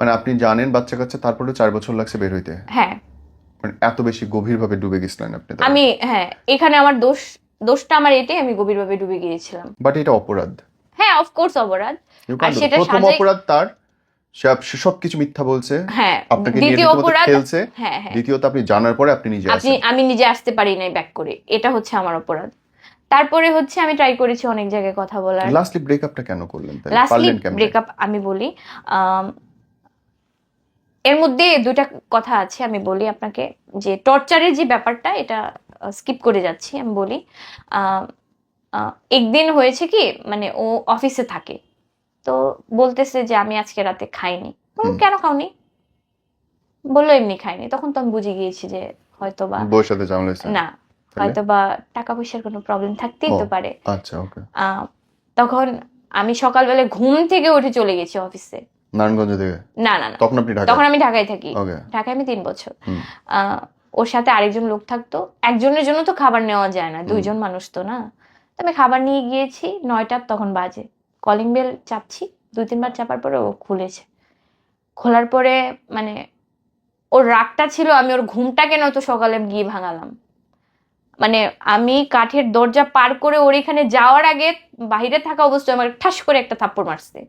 মানে আপনি জানেন বাচ্চা কাচ্চা, তারপরে 4 বছর লাগছে বের হইতে? হ্যাঁ। মানে এত বেশি গভীরভাবে ডুবে গেছিলেন আপনি? আমি, হ্যাঁ, এখানে আমার দোষটা আমার এটাই, আমি গভীরভাবে ডুবে গিয়েছিলাম। বাট এটা অপরাধ। হ্যাঁ, অফকোর্স অপরাধ। You R can't do that. সেটা প্রথম সাজাই। অপরাধ তার, সে সবকিছু মিথ্যা বলছে, হ্যাঁ। আপনাকে নিয়ে দ্বিতীয় রীতিমতো অপরাধ, খেলছে। হ্যাঁ হ্যাঁ, দ্বিতীয়ত আপনি জানার পরে আপনি নিজে আসেন। আমি নিজে আসতে পারি নাই ব্যাক করে, এটা হচ্ছে আমার অপরাধ। তারপরে হচ্ছে আমি ট্রাই করেছি অনেক জায়গায় কথা বলার। লাস্টলি ব্রেকআপটা কেন করলেন তাহলে? লাস্টলি পারলেন কেমনে? ব্রেকআপ আমি বলি, এর মধ্যে দুইটা কথা আছে, আমি বলি আপনাকে। যে টর্চারের যে ব্যাপারটা, এটা স্কিপ করে যাচ্ছি, আমি বলি। একদিন হয়েছে কি, মানে ও অফিসে থাকে, তো বলতেছে যে আমি আজকে রাতে খাইনি। কেন খাওনি? বললো এমনি খাইনি। তখন তো আমি বুঝে গিয়েছি যে হয়তো বা বউয়ের সাথে ঝামেলা হয়েছে? না, হয়তো বা টাকা পয়সার কোনো প্রবলেম থাকতেই তো পারে। আচ্ছা, ওকে। তখন আমি সকালবেলা ঘুম থেকে উঠে চলে গেছি অফিসে। নারায়ণগঞ্জ থেকে? না না না, তখন আপনি ঢাকা? তখন আমি ঢাকায় থাকি। ওকে। ঢাকায় আমি 3 বছর। ওর সাথে আরেকজন লোক থাকতো। একজনের জন্য তো খাবার নেওয়া যায় না, দুইজন মানুষ তো না। তো আমি খাবার নিয়ে গিয়েছি, 9টা তখন বাজে। কলিং বেল চাপছি, 2-3 বার চাপার পরে ও খুলেছে। খোলার পরে মানে ওর রাগটা ছিল আমি ওর ঘুমটা কেন তো সকালে গিয়ে ভাঙালাম। মানে আমি কাঠের দরজা পার করে ওর এখানে যাওয়ার আগে বাহিরে থাকা অবস্থায় আমার ঠাস করে একটা থাপ্পড় মারছে।